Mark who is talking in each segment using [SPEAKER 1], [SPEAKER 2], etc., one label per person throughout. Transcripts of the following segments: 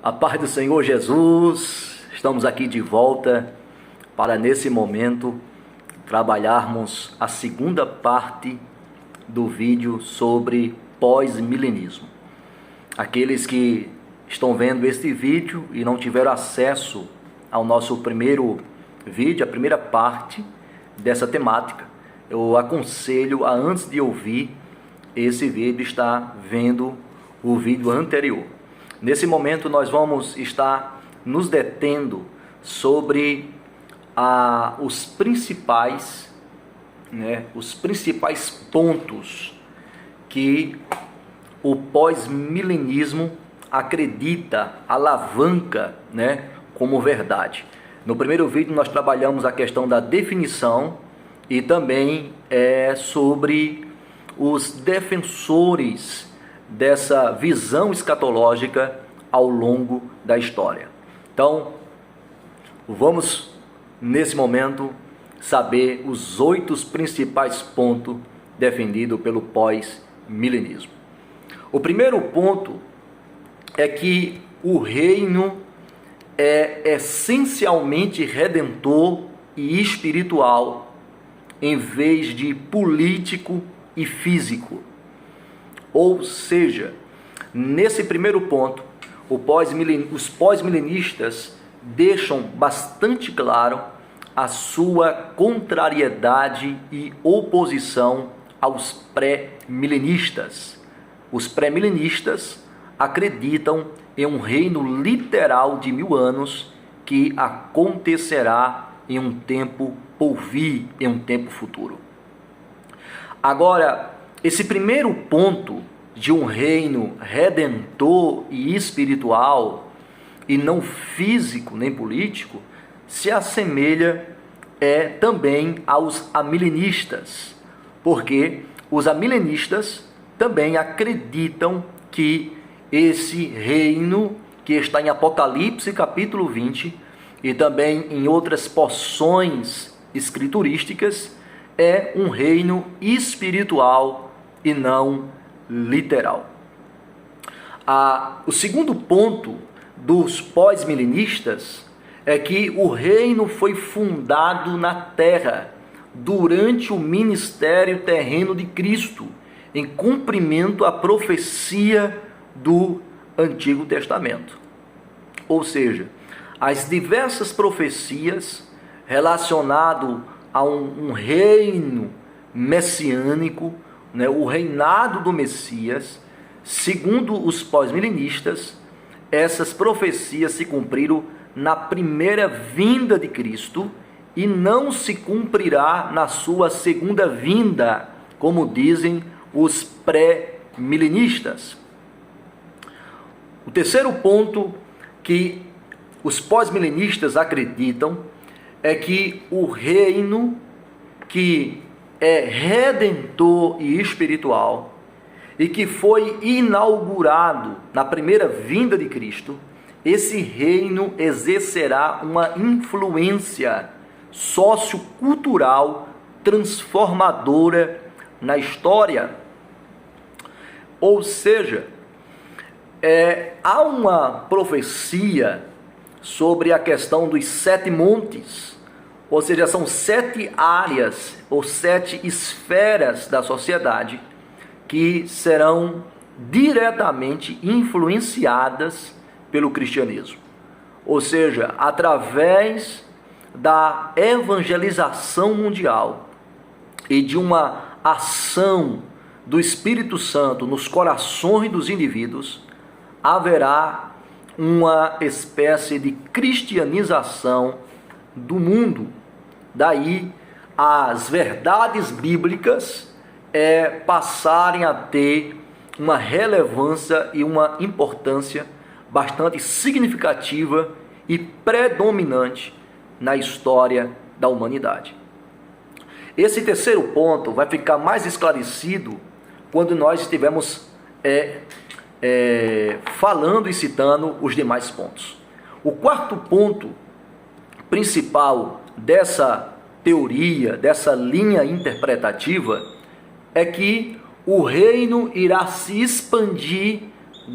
[SPEAKER 1] A paz do Senhor Jesus, estamos aqui de volta para nesse momento trabalharmos a segunda parte do vídeo sobre pós-milenismo. Aqueles que estão vendo este vídeo e não tiveram acesso ao nosso primeiro vídeo, a primeira parte dessa temática, eu aconselho a, antes de ouvir esse vídeo, estar vendo o vídeo anterior. Nesse momento nós vamos estar nos detendo sobre os principais pontos que o pós-milenismo acredita, alavanca, como verdade. No primeiro vídeo nós trabalhamos a questão da definição e também sobre os defensores dessa visão escatológica ao longo da história. Então, vamos nesse momento saber os 8 principais pontos defendidos pelo pós-milenismo. O primeiro ponto é que o reino é essencialmente redentor e espiritual, em vez de político e físico. Ou seja, nesse primeiro ponto, os pós-milenistas deixam bastante claro a sua contrariedade e oposição aos pré-milenistas. Os pré-milenistas acreditam em um reino literal de 1000 anos que acontecerá em um tempo por vir, em um tempo futuro. Agora, esse primeiro ponto de um reino redentor e espiritual, e não físico nem político, se assemelha também aos amilenistas, porque os amilenistas também acreditam que esse reino que está em Apocalipse capítulo 20 e também em outras porções escriturísticas é um reino espiritual e não literal. O segundo ponto dos pós-milenistas é que o reino foi fundado na terra durante o ministério terreno de Cristo, em cumprimento à profecia do Antigo Testamento. Ou seja, as diversas profecias relacionadas a um reino messiânico, o reinado do Messias, segundo os pós-milenistas, essas profecias se cumpriram na primeira vinda de Cristo e não se cumprirá na sua segunda vinda, como dizem os pré-milenistas. O terceiro ponto que os pós-milenistas acreditam é que o reino que é redentor e espiritual e que foi inaugurado na primeira vinda de Cristo, esse reino exercerá uma influência sociocultural transformadora na história. Ou seja, há uma profecia sobre a questão dos 7 montes, ou seja, são 7 áreas ou 7 esferas da sociedade que serão diretamente influenciadas pelo cristianismo. Ou seja, através da evangelização mundial e de uma ação do Espírito Santo nos corações dos indivíduos, haverá uma espécie de cristianização do mundo. Daí as verdades bíblicas passarem a ter uma relevância e uma importância bastante significativa e predominante na história da humanidade. Esse terceiro ponto vai ficar mais esclarecido quando nós estivermos falando e citando os demais pontos. O quarto ponto principal dessa teoria, dessa linha interpretativa, é que o reino irá se expandir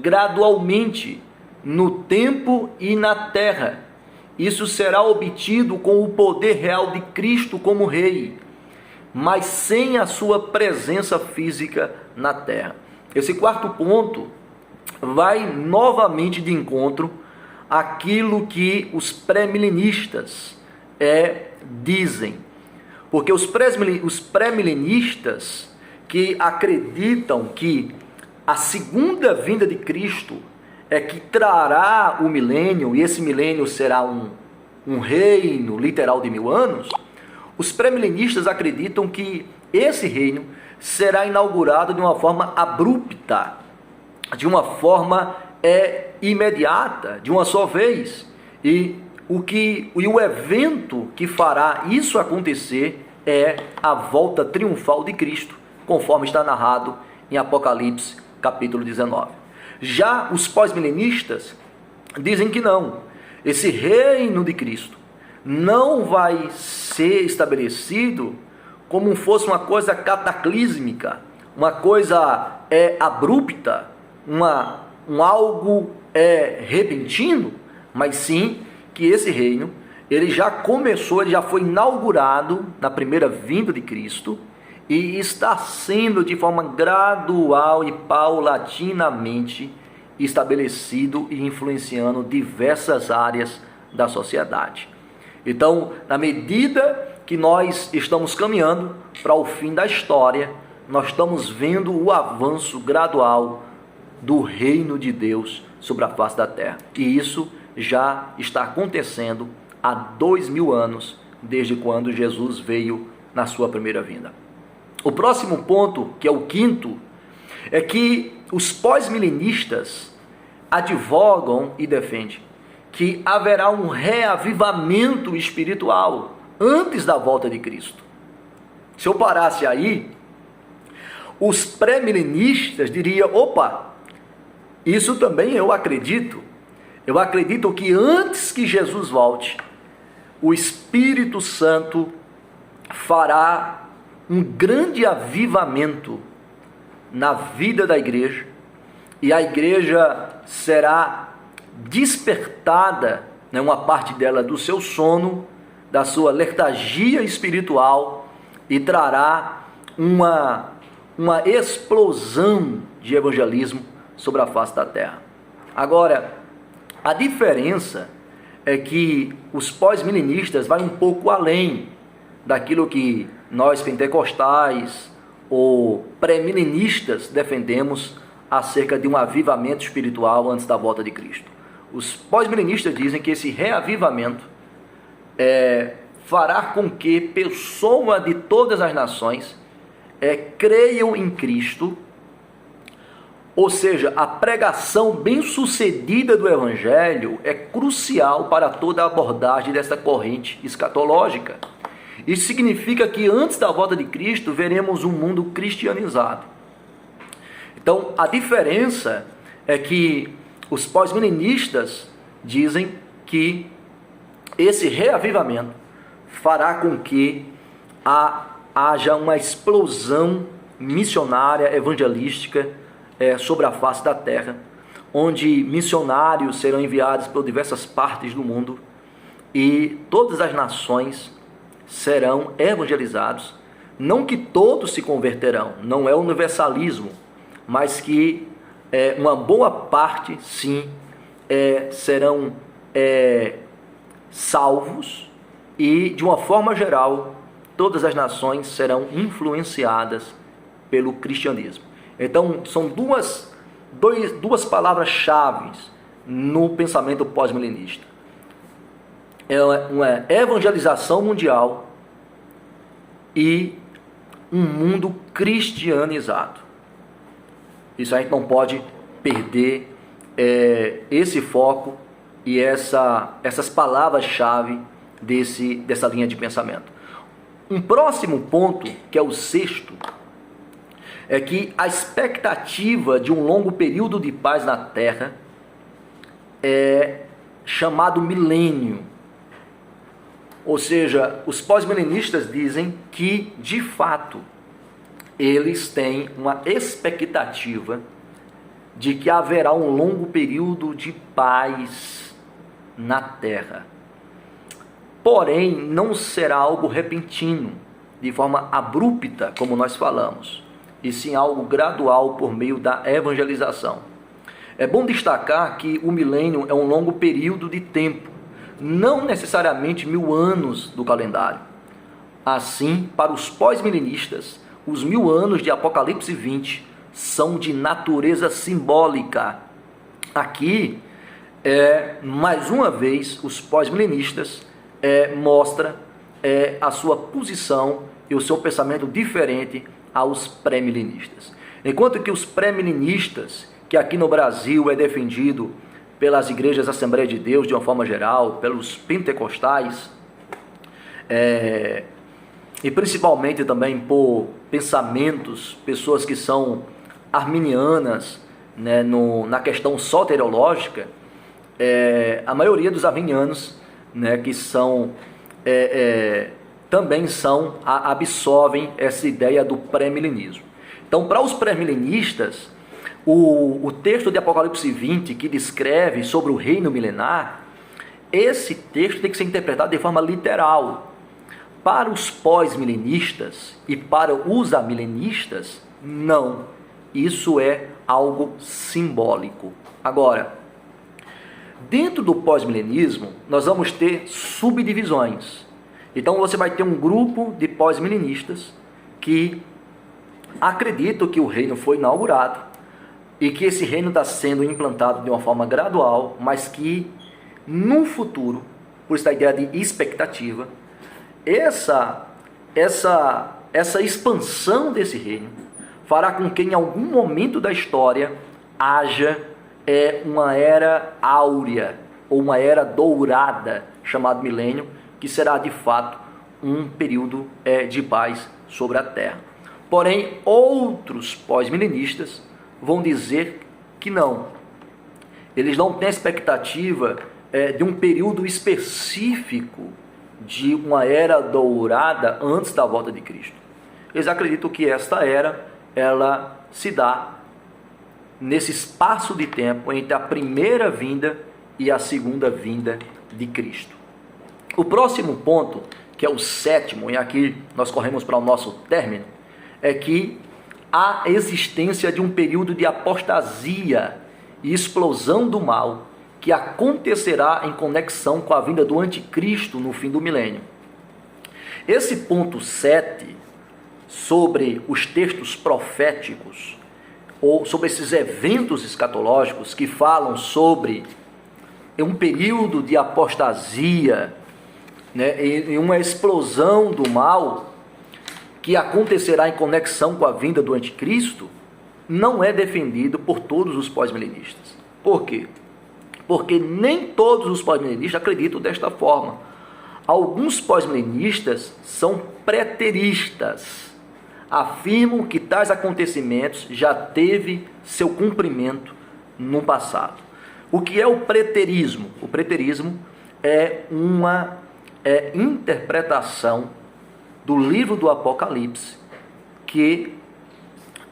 [SPEAKER 1] gradualmente no tempo e na terra. Isso será obtido com o poder real de Cristo como Rei, mas sem a sua presença física na terra. Esse quarto ponto vai novamente de encontro àquilo que os pré-milenistas dizem. Porque os pré-milenistas que acreditam que a segunda vinda de Cristo é que trará o milênio, e esse milênio será um reino literal de 1000 anos, os pré-milenistas acreditam que esse reino será inaugurado de uma forma abrupta, de uma forma imediata, de uma só vez. E o evento que fará isso acontecer é a volta triunfal de Cristo, conforme está narrado em Apocalipse capítulo 19. Já os pós-milenistas dizem que não. Esse reino de Cristo não vai ser estabelecido como fosse uma coisa cataclísmica, uma coisa abrupta, algo repentino, mas sim que esse reino ele já começou, ele já foi inaugurado na primeira vinda de Cristo e está sendo de forma gradual e paulatinamente estabelecido e influenciando diversas áreas da sociedade. Então, na medida que nós estamos caminhando para o fim da história, nós estamos vendo o avanço gradual do reino de Deus sobre a face da terra. E isso já está acontecendo há 2000 anos, desde quando Jesus veio na sua primeira vinda. O próximo ponto, que é o quinto, é que os pós-milenistas advogam e defendem que haverá um reavivamento espiritual antes da volta de Cristo. Se eu parasse aí, os pré-milenistas diriam: opa, isso também eu acredito. Eu acredito que antes que Jesus volte, o Espírito Santo fará um grande avivamento na vida da igreja, e a igreja será despertada, uma parte dela do seu sono, da sua letargia espiritual, e trará uma explosão de evangelismo sobre a face da terra. Agora, a diferença é que os pós-milenistas vão um pouco além daquilo que nós pentecostais ou pré-milenistas defendemos acerca de um avivamento espiritual antes da volta de Cristo. Os pós-milenistas dizem que esse reavivamento fará com que pessoas de todas as nações creiam em Cristo, ou seja, a pregação bem-sucedida do Evangelho é crucial para toda a abordagem dessa corrente escatológica. Isso significa que antes da volta de Cristo veremos um mundo cristianizado. Então, a diferença é que os pós-milenistas dizem que esse reavivamento fará com que haja uma explosão missionária, evangelística sobre a face da terra, onde missionários serão enviados por diversas partes do mundo e todas as nações serão evangelizados. Não que todos se converterão, não é universalismo, mas que uma boa parte, sim, serão salvos, e de uma forma geral, todas as nações serão influenciadas pelo cristianismo. Então, são duas palavras-chave no pensamento pós-milenista. É uma evangelização mundial e um mundo cristianizado. Isso a gente não pode perder esse foco e essas palavras-chave dessa linha de pensamento. Um próximo ponto, que é o sexto, é que a expectativa de um longo período de paz na Terra é chamado milênio. Ou seja, os pós-milenistas dizem que, de fato, eles têm uma expectativa de que haverá um longo período de paz na terra. Porém, não será algo repentino, de forma abrupta, como nós falamos, e sim algo gradual por meio da evangelização. É bom destacar que o milênio é um longo período de tempo, não necessariamente 1000 anos do calendário. Assim, para os pós-milenistas, os 1000 anos de Apocalipse 20 são de natureza simbólica. Aqui, mais uma vez, os pós-milenistas mostram a sua posição e o seu pensamento diferente aos pré-milenistas. Enquanto que os pré-milenistas, que aqui no Brasil é defendido pelas igrejas Assembleia de Deus de uma forma geral, pelos pentecostais, e principalmente também por pensamentos, pessoas que são arminianas, né, na questão soteriológica, a maioria dos arminianos, né, que são também absorvem essa ideia do pré-milenismo. Então, para os pré-milenistas, o texto de Apocalipse 20, que descreve sobre o reino milenar, esse texto tem que ser interpretado de forma literal. Para os pós-milenistas e para os amilenistas, não. Isso é algo simbólico. Agora, dentro do pós-milenismo, nós vamos ter subdivisões. Então, você vai ter um grupo de pós-milenistas que acreditam que o reino foi inaugurado e que esse reino está sendo implantado de uma forma gradual, mas que no futuro, por essa ideia de expectativa, essa expansão desse reino fará com que em algum momento da história haja uma era áurea ou uma era dourada, chamada milênio, que será de fato um período de paz sobre a terra. Porém, outros pós-milenistas vão dizer que não. Eles não têm expectativa de um período específico de uma era dourada antes da volta de Cristo. Eles acreditam que esta era, ela se dá nesse espaço de tempo entre a primeira vinda e a segunda vinda de Cristo. O próximo ponto, que é o sétimo, e aqui nós corremos para o nosso término, é que a existência de um período de apostasia e explosão do mal que acontecerá em conexão com a vinda do anticristo no fim do milênio. Esse ponto 7, sobre os textos proféticos, ou sobre esses eventos escatológicos que falam sobre um período de apostasia, né, e uma explosão do mal que acontecerá em conexão com a vinda do anticristo, não é defendido por todos os pós-milenistas. Por quê? Porque nem todos os pós-milenistas acreditam desta forma. Alguns pós-milenistas são preteristas, afirmam que tais acontecimentos já teve seu cumprimento no passado. O que é o preterismo? O preterismo é uma interpretação do livro do Apocalipse, que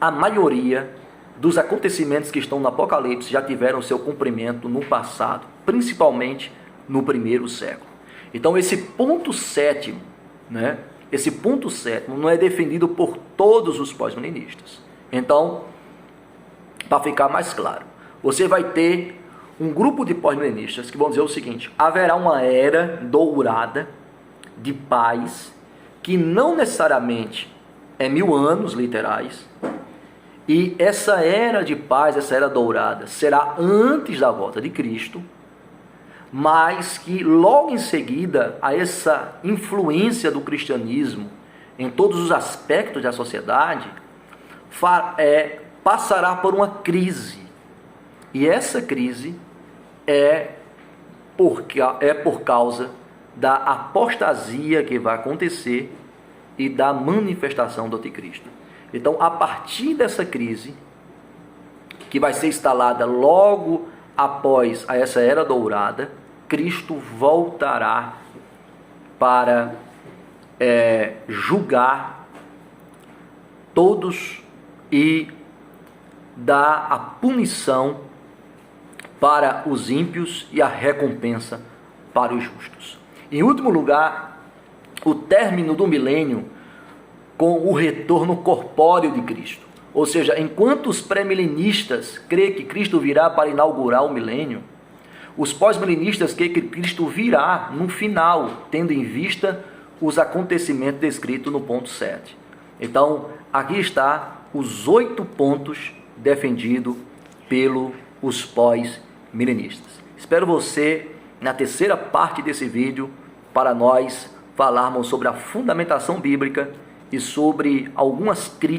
[SPEAKER 1] a maioria dos acontecimentos que estão no Apocalipse já tiveram seu cumprimento no passado, principalmente no primeiro século. Então esse ponto sétimo, né, esse ponto sétimo não é defendido por todos os pós-milenistas. Então, para ficar mais claro, você vai ter um grupo de pós-milenistas que vão dizer o seguinte: haverá uma era dourada de paz, que não necessariamente é 1000 anos literais, e essa era de paz, essa era dourada, será antes da volta de Cristo, mas que logo em seguida a essa influência do cristianismo em todos os aspectos da sociedade passará por uma crise. E essa crise é por causa da apostasia que vai acontecer e da manifestação do anticristo. Então, a partir dessa crise, que vai ser instalada logo após essa era dourada, Cristo voltará para julgar todos e dá a punição para os ímpios e a recompensa para os justos. Em último lugar, o término do milênio com o retorno corpóreo de Cristo. Ou seja, enquanto os pré-milenistas creem que Cristo virá para inaugurar o milênio, os pós-milenistas creem que Cristo virá no final, tendo em vista os acontecimentos descritos no ponto 7. Então, aqui está os 8 pontos defendidos pelos pós-milenistas. Espero você na terceira parte desse vídeo para nós falarmos sobre a fundamentação bíblica e sobre algumas críticas